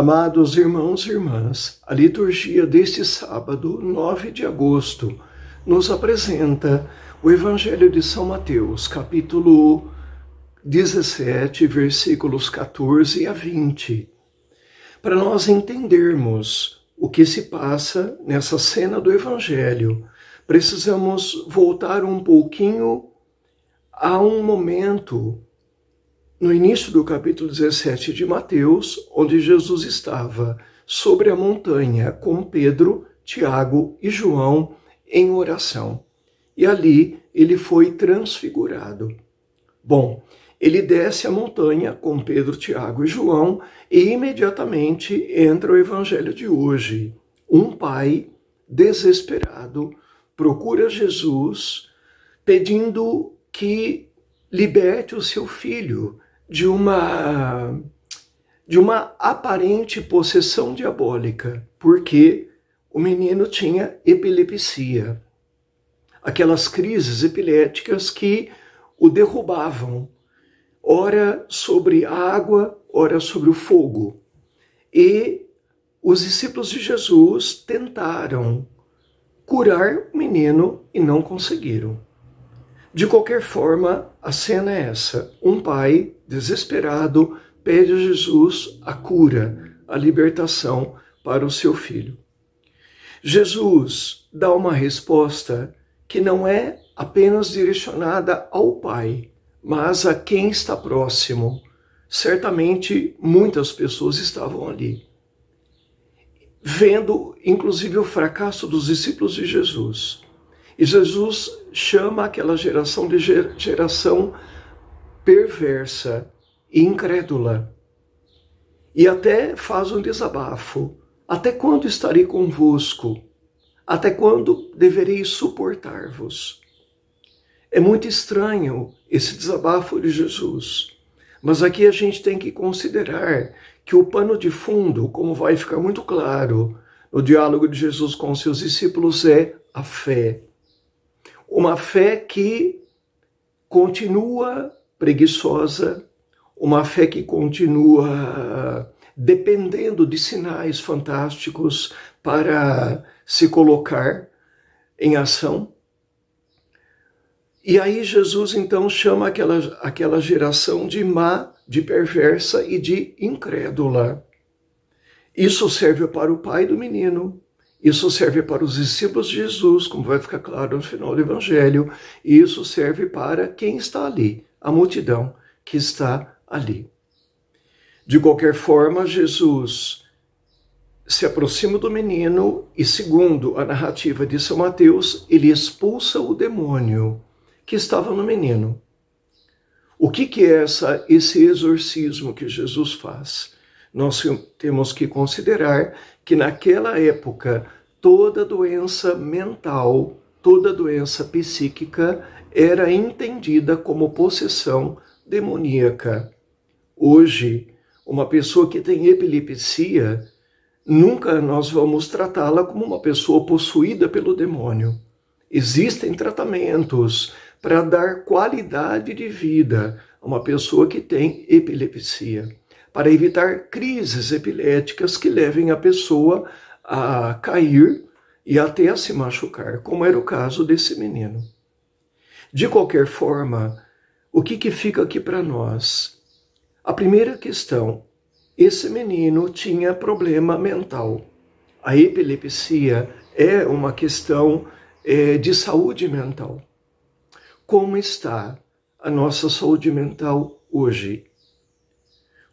Amados irmãos e irmãs, a liturgia deste sábado, 9 de agosto, nos apresenta o Evangelho de São Mateus, capítulo 17, versículos 14 a 20. Para nós entendermos o que se passa nessa cena do Evangelho, precisamos voltar um pouquinho a um momento no início do capítulo 17 de Mateus, onde Jesus estava sobre a montanha com Pedro, Tiago e João em oração. E ali ele foi transfigurado. Bom, ele desce a montanha com Pedro, Tiago e João e imediatamente entra o evangelho de hoje. Um pai desesperado procura Jesus pedindo que liberte o seu filho de uma aparente possessão diabólica, porque o menino tinha epilepsia, aquelas crises epiléticas que o derrubavam, ora sobre a água, ora sobre o fogo. E os discípulos de Jesus tentaram curar o menino e não conseguiram. De qualquer forma, a cena é essa. Um pai, desesperado, pede a Jesus a cura, a libertação para o seu filho. Jesus dá uma resposta que não é apenas direcionada ao pai, mas a quem está próximo. Certamente, muitas pessoas estavam ali, vendo, inclusive, o fracasso dos discípulos de Jesus. E Jesus chama aquela geração de geração perversa e incrédula. E até faz um desabafo. Até quando estarei convosco? Até quando deverei suportar-vos? É muito estranho esse desabafo de Jesus. Mas aqui a gente tem que considerar que o pano de fundo, como vai ficar muito claro no diálogo de Jesus com seus discípulos, é a fé. Uma fé que continua preguiçosa, uma fé que continua dependendo de sinais fantásticos para se colocar em ação. E aí Jesus então chama aquela geração de má, de perversa e de incrédula. Isso serve para o pai do menino. Isso serve para os discípulos de Jesus, como vai ficar claro no final do Evangelho, e isso serve para quem está ali, a multidão que está ali. De qualquer forma, Jesus se aproxima do menino e, segundo a narrativa de São Mateus, ele expulsa o demônio que estava no menino. O que é esse exorcismo que Jesus faz? Nós temos que considerar que naquela época toda doença mental, toda doença psíquica era entendida como possessão demoníaca. Hoje, uma pessoa que tem epilepsia, nunca nós vamos tratá-la como uma pessoa possuída pelo demônio. Existem tratamentos para dar qualidade de vida a uma pessoa que tem epilepsia, para evitar crises epiléticas que levem a pessoa a cair e até a se machucar, como era o caso desse menino. De qualquer forma, o que fica aqui para nós? A primeira questão, esse menino tinha problema mental. A epilepsia é uma questão de saúde mental. Como está a nossa saúde mental hoje?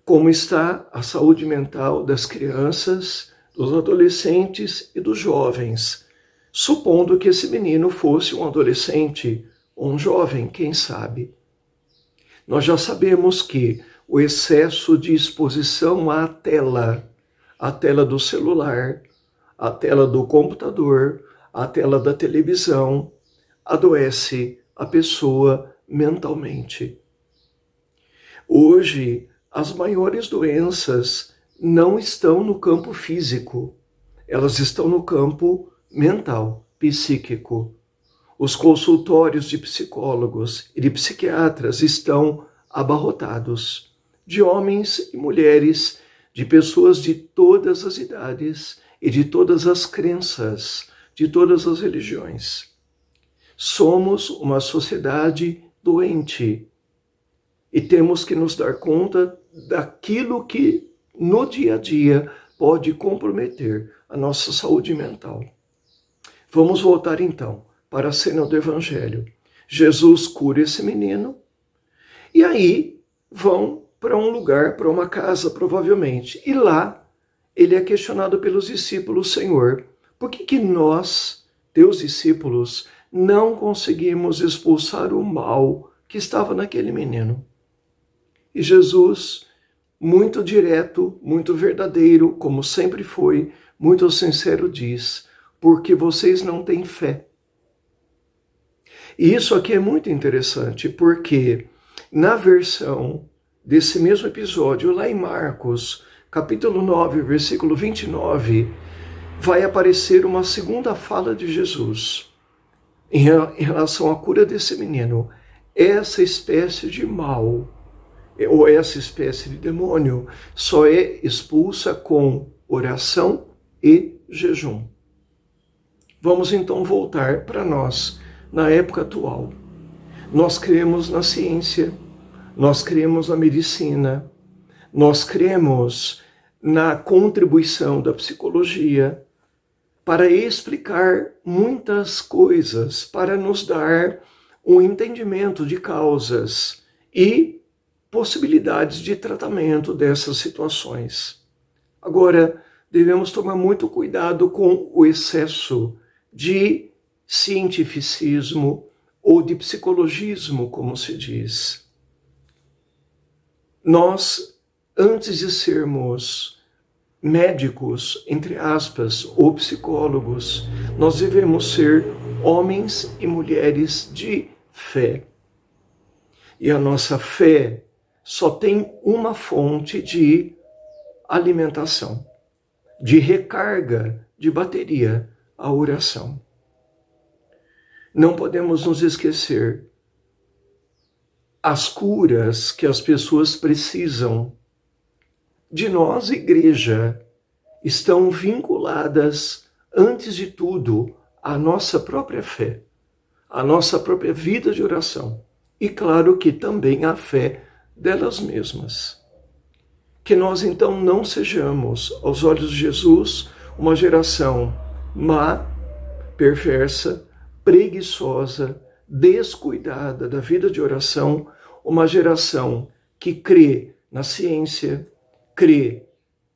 Como está a saúde mental das crianças, dos adolescentes e dos jovens, supondo que esse menino fosse um adolescente ou um jovem, quem sabe? Nós já sabemos que o excesso de exposição à tela do celular, à tela do computador, à tela da televisão, adoece a pessoa mentalmente. Hoje, as maiores doenças não estão no campo físico, elas estão no campo mental, psíquico. Os consultórios de psicólogos e de psiquiatras estão abarrotados de homens e mulheres de pessoas de todas as idades e de todas as crenças, de todas as religiões. Somos uma sociedade doente e temos que nos dar conta daquilo que no dia a dia pode comprometer a nossa saúde mental. Vamos voltar então para a cena do Evangelho. Jesus cura esse menino e aí vão para um lugar, para uma casa provavelmente. E lá ele é questionado pelos discípulos: Senhor, por que nós, teus discípulos, não conseguimos expulsar o mal que estava naquele menino? E Jesus, muito direto, muito verdadeiro, como sempre foi, muito sincero, diz: porque vocês não têm fé. E isso aqui é muito interessante, porque na versão desse mesmo episódio, lá em Marcos, capítulo 9, versículo 29, vai aparecer uma segunda fala de Jesus em relação à cura desse menino. Essa espécie de mal, ou essa espécie de demônio, só é expulsa com oração e jejum. Vamos então voltar para nós, na época atual. Nós cremos na ciência, nós cremos na medicina, nós cremos na contribuição da psicologia para explicar muitas coisas, para nos dar um entendimento de causas e possibilidades de tratamento dessas situações. Agora, devemos tomar muito cuidado com o excesso de cientificismo ou de psicologismo, como se diz. Nós, antes de sermos médicos, entre aspas, ou psicólogos, nós devemos ser homens e mulheres de fé. E a nossa fé só tem uma fonte de alimentação, de recarga de bateria: a oração. Não podemos nos esquecer as curas que as pessoas precisam de nós, igreja, estão vinculadas, antes de tudo, à nossa própria fé, à nossa própria vida de oração e, claro, que também à fé delas mesmas. Que nós, então, não sejamos, aos olhos de Jesus, uma geração má, perversa, preguiçosa, descuidada da vida de oração, uma geração que crê na ciência, crê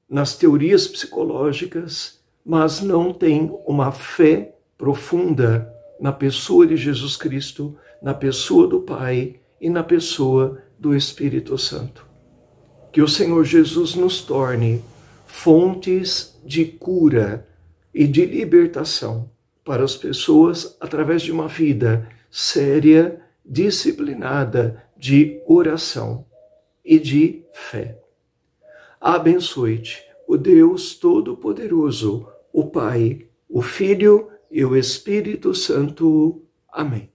nas teorias psicológicas, mas não tem uma fé profunda na pessoa de Jesus Cristo, na pessoa do Pai e na pessoa do Espírito Santo. Que o Senhor Jesus nos torne fontes de cura e de libertação para as pessoas através de uma vida séria, disciplinada de oração e de fé. Abençoe-te o Deus Todo-Poderoso, o Pai, o Filho e o Espírito Santo. Amém.